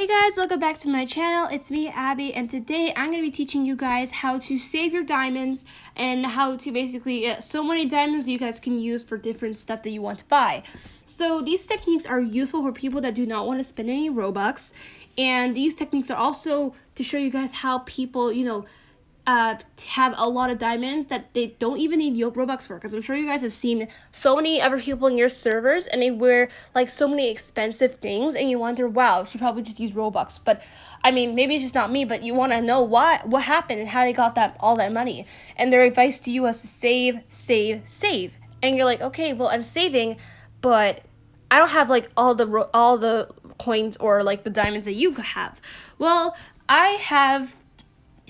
guys, welcome back to my channel. It's me, Abby, and today I'm going to be teaching you guys how to save your diamonds and how to basically get so many diamonds that you guys can use for different stuff that you want to buy. So these techniques are useful for people that do not want to spend any Robux, and these techniques are also to show you guys how people, have a lot of diamonds that they don't even need Robux for, because I'm sure you guys have seen so many other people in your servers and they wear like so many expensive things and you wonder, wow, she probably just used Robux. But I mean, maybe it's just not me, but you want to know what happened and how they got all that money. And their advice to you was to save, save, save. And you're like, okay, well, I'm saving, but I don't have like all the coins or like the diamonds that you have. Well, I have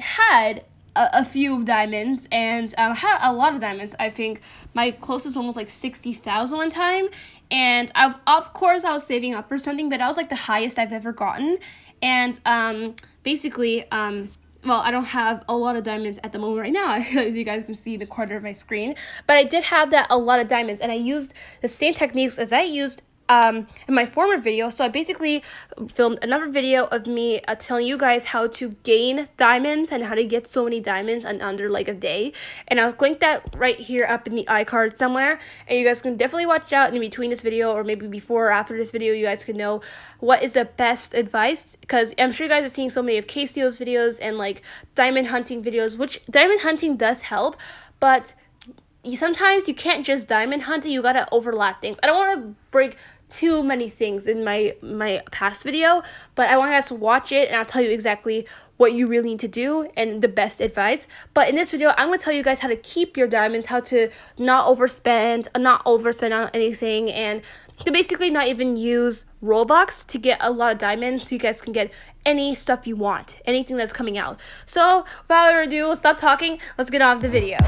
had a few diamonds and had a lot of diamonds. I think my closest one was like 60,000 one time, and of course I was saving up for something, but that was like the highest I've ever gotten. And basically well, I don't have a lot of diamonds at the moment right now, as you guys can see in the corner of my screen, but I did have a lot of diamonds, and I used the same techniques as I used in my former video. So I basically filmed another video of me telling you guys how to gain diamonds and how to get so many diamonds in under like a day, and I'll link that right here up in the iCard somewhere, and you guys can definitely watch out in between this video, or maybe before or after this video. You guys can know what is the best advice, because I'm sure you guys are seeing so many of Casey's videos and like diamond hunting videos, which diamond hunting does help, but sometimes you can't just diamond hunt, you gotta overlap things. I don't want to break too many things in my past video, but I want you guys to watch it and I'll tell you exactly what you really need to do and the best advice. But in this video, I'm going to tell you guys how to keep your diamonds, how to not overspend on anything, and to basically not even use Robux to get a lot of diamonds, so you guys can get any stuff you want, anything that's coming out. So without further ado, we'll stop talking, let's get on with the video.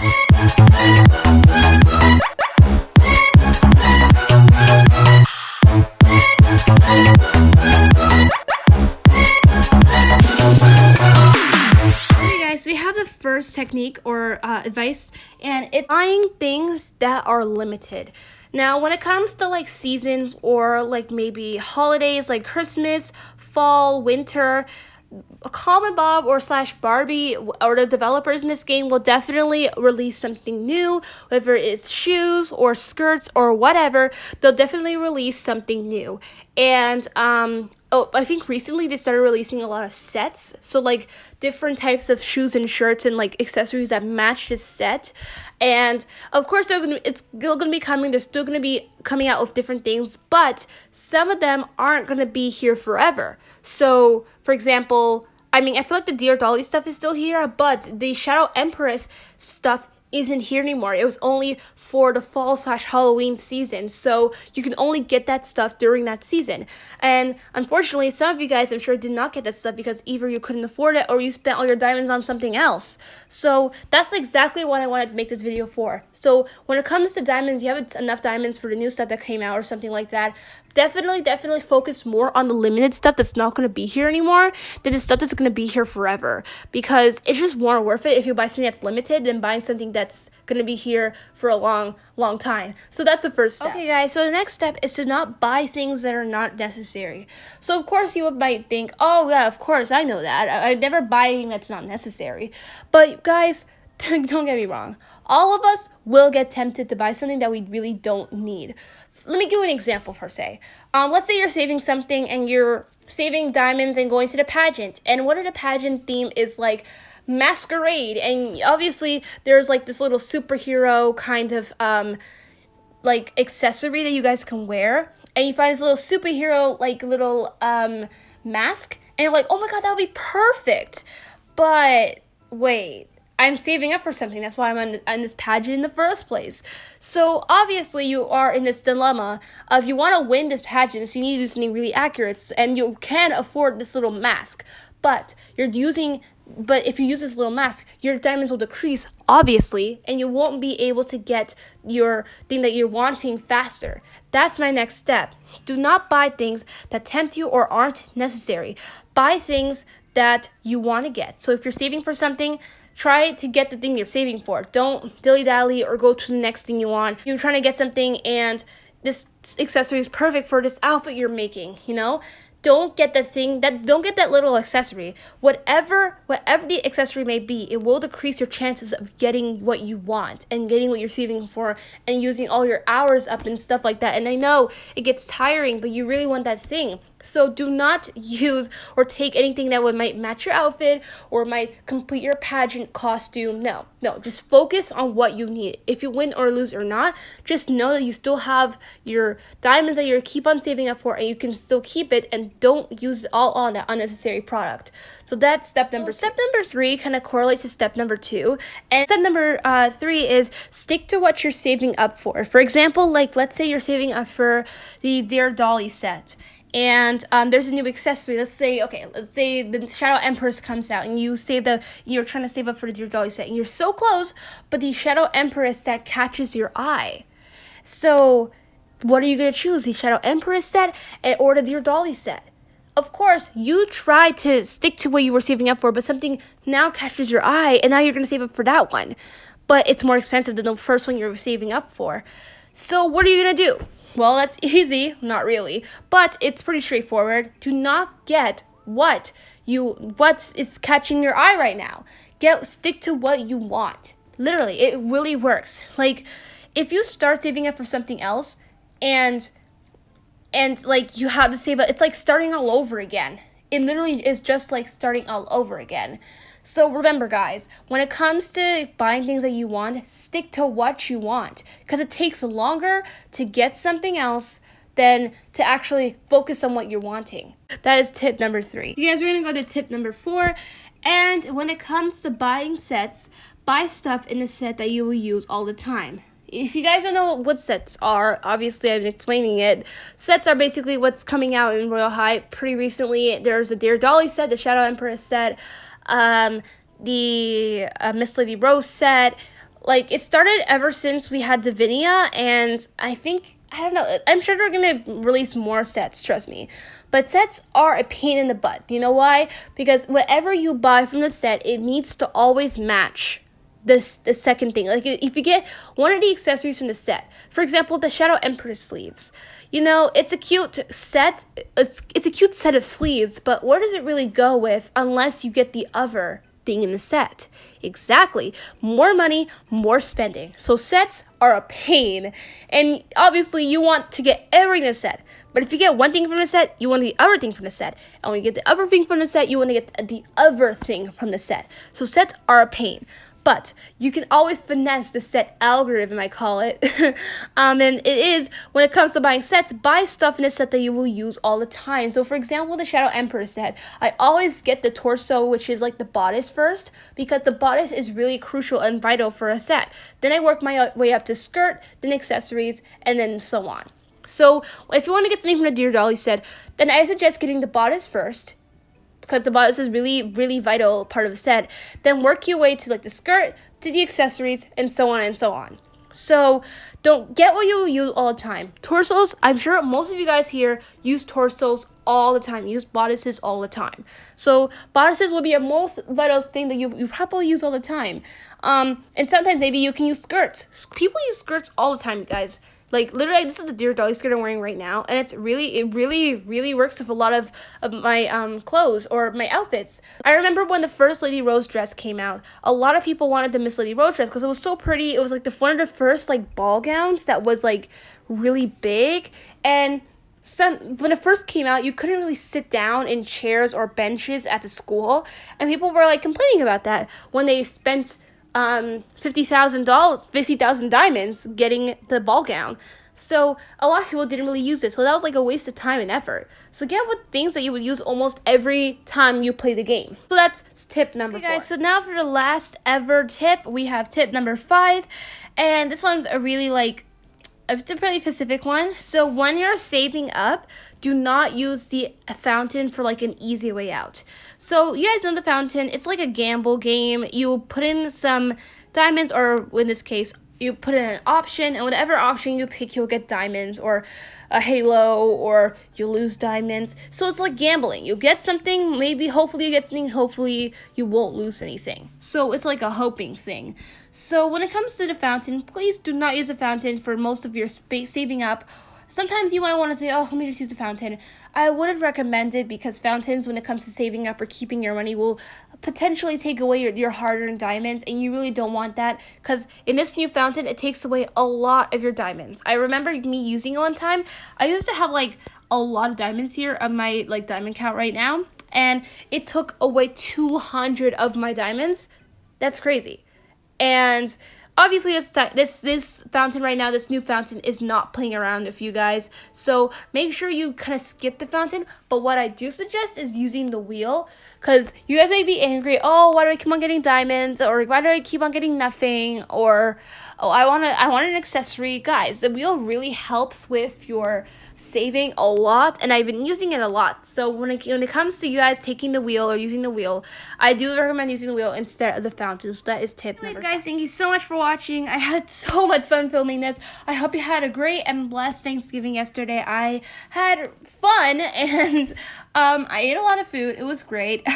So we have the first technique or advice, and it's buying things that are limited. Now, when it comes to like seasons or like maybe holidays like Christmas, fall, winter, Common Bob or / Barbie or the developers in this game will definitely release something new, whether it's shoes or skirts or whatever. They'll definitely release something new. And I think recently they started releasing a lot of sets, so like different types of shoes and shirts and like accessories that match this set. And of course they're still gonna be coming out with different things, but some of them aren't gonna be here forever. So for example, I mean, I feel like the Dear Dolly stuff is still here, but the Shadow Empress stuff isn't here anymore. It was only for the fall / Halloween season, so you can only get that stuff during that season. And unfortunately, some of you guys, I'm sure, did not get that stuff because either you couldn't afford it or you spent all your diamonds on something else. So that's exactly what I wanted to make this video for. So when it comes to diamonds, you have enough diamonds for the new stuff that came out or something like that, definitely focus more on the limited stuff that's not going to be here anymore than the stuff that's going to be here forever, because it's just more worth it if you buy something that's limited than buying something that's going to be here for a long time. So that's the first step. Okay guys, so the next step is to not buy things that are not necessary. So of course you might think, oh yeah, of course I know that, I never buy anything that's not necessary. But guys, don't get me wrong, all of us will get tempted to buy something that we really don't need. Let me give you an example per se. Let's say you're saving something and you're saving diamonds and going to the pageant, and one of the pageant theme is like masquerade, and obviously there's like this little superhero kind of like accessory that you guys can wear, and you find this little superhero like little mask, and you're like, oh my god, that would be perfect. But wait, I'm saving up for something. That's why I'm on this pageant in the first place. So obviously you are in this dilemma of you want to win this pageant, so you need to do something really accurate, and you can afford this little mask. But if you use this little mask, your diamonds will decrease, obviously, and you won't be able to get your thing that you're wanting faster. That's my next step. Do not buy things that tempt you or aren't necessary. Buy things that you want to get. So if you're saving for something, try to get the thing you're saving for. Don't dilly-dally or go to the next thing you want. You're trying to get something and this accessory is perfect for this outfit you're making, don't get don't get that little accessory. Whatever the accessory may be, it will decrease your chances of getting what you want and getting what you're saving for and using all your hours up and stuff like that. And I know it gets tiring, but you really want that thing. So do not use or take anything that might match your outfit or might complete your pageant costume. No, just focus on what you need. If you win or lose or not, just know that you still have your diamonds that you keep on saving up for, and you can still keep it, and don't use it all on that unnecessary product. So that's step number 2. Step number 3 kind of correlates to step number 2. And step number 3 is stick to what you're saving up for. For example, like let's say you're saving up for the Dear Dolly set. And there's a new accessory. Let's say the Shadow Empress comes out, and you're trying to save up for the Dear Dolly set, and you're so close, but the Shadow Empress set catches your eye. So what are you gonna choose? The Shadow Empress set or the Dear Dolly set? Of course, you try to stick to what you were saving up for, but something now catches your eye, and now you're gonna save up for that one. But it's more expensive than the first one you were saving up for. So what are you gonna do? Well, that's easy, not really, but it's pretty straightforward. Do not get what is catching your eye right now. Stick to what you want. Literally, it really works. Like, if you start saving up for something else, and like you have to save up, it's like starting all over again. It literally is just like starting all over again. So remember, guys, when it comes to buying things that you want, stick to what you want, because it takes longer to get something else than to actually focus on what you're wanting. That is tip number 3. You guys are going to go to tip number 4. And when it comes to buying sets, buy stuff in a set that you will use all the time. If you guys don't know what sets are, obviously I've been explaining it. Sets are basically what's coming out in Royal High pretty recently. There's a Dear Dolly set, the Shadow Empress set, the Miss Lady Rose set. Like, it started ever since we had Divinia, and I don't know, I'm sure they're gonna release more sets, trust me. But sets are a pain in the butt. You know why? Because whatever you buy from the set, it needs to always match the second thing. Like, if you get one of the accessories from the set, for example, the Shadow Empress sleeves, you know, it's a cute set. It's a cute set of sleeves, but where does it really go with unless you get the other thing in the set? Exactly. More money, more spending. So sets are a pain, and obviously you want to get everything in the set. But if you get one thing from the set, you want the other thing from the set. And when you get the other thing from the set, you want to get the other thing from the set. So sets are a pain. But you can always finesse the set algorithm, I call it. And it is, when it comes to buying sets, buy stuff in a set that you will use all the time. So for example, the Shadow Empress set, I always get the torso, which is like the bodice first, because the bodice is really crucial and vital for a set. Then I work my way up to skirt, then accessories, and then so on. So if you want to get something from the Dear Dolly set, then I suggest getting the bodice first, because the bodice is really, really vital part of the set. Then work your way to like the skirt, to the accessories, and so on and so on. So don't get what you use all the time. Torsos, I'm sure most of you guys here use torsos all the time, use bodices all the time. So bodices will be a most vital thing that you probably use all the time. And sometimes maybe you can use skirts. People use skirts all the time, guys. Like, literally, this is the Dear Dolly skirt I'm wearing right now, and it really works with a lot of my clothes or my outfits. I remember when the first Lady Rose dress came out, a lot of people wanted the Miss Lady Rose dress because it was so pretty. It was like one of the first like ball gowns that was like really big, and when it first came out, you couldn't really sit down in chairs or benches at the school, and people were like complaining about that when they spent $50,000 diamonds getting the ball gown. So a lot of people didn't really use it, so that was like a waste of time and effort. So get with things that you would use almost every time you play the game. So that's tip number 4. Guys, so now for the last ever tip, we have tip number 5, and this one's a really pretty specific one. So when you're saving up, do not use the fountain for like an easy way out. So you guys know the fountain, it's like a gamble game. You put in some diamonds, or in this case, you put in an option, and whatever option you pick, you'll get diamonds, or a halo, or you lose diamonds. So it's like gambling. You get something, maybe, hopefully you get something, hopefully you won't lose anything. So it's like a hoping thing. So when it comes to the fountain, please do not use a fountain for most of your saving up. sometimes you might want to say, oh, let me just use the fountain. I wouldn't recommend it because fountains, when it comes to saving up or keeping your money, will potentially take away your hard-earned diamonds, and you really don't want that because in this new fountain, it takes away a lot of your diamonds. I remember me using it one time. I used to have like a lot of diamonds here on my like diamond count right now, and it took away 200 of my diamonds. That's crazy. And obviously this fountain right now, this new fountain, is not playing around with you guys, so make sure you kind of skip the fountain. But what I do suggest is using the wheel, because you guys may be angry, oh, why do I keep on getting diamonds, or why do I keep on getting nothing, or oh, I want an accessory. Guys, the wheel really helps with your saving a lot, and I've been using it a lot. So when it comes to you guys taking the wheel or using the wheel, I do recommend using the wheel instead of the fountain. So that is tip number 5. Guys, thank you so much for watching. I had so much fun filming this. I hope you had a great and blessed Thanksgiving yesterday. I had fun, and I ate a lot of food. It was great.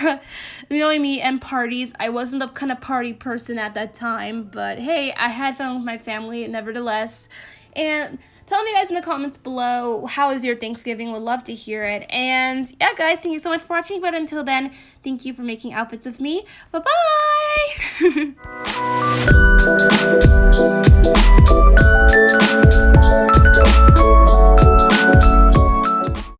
Knowing me and parties, I wasn't the kind of party person at that time, but hey, I had fun with my family nevertheless. And tell me guys in the comments below, how is your Thanksgiving? Would love to hear it. And yeah, guys, thank you so much for watching. But until then, thank you for making outfits with me. Bye-bye!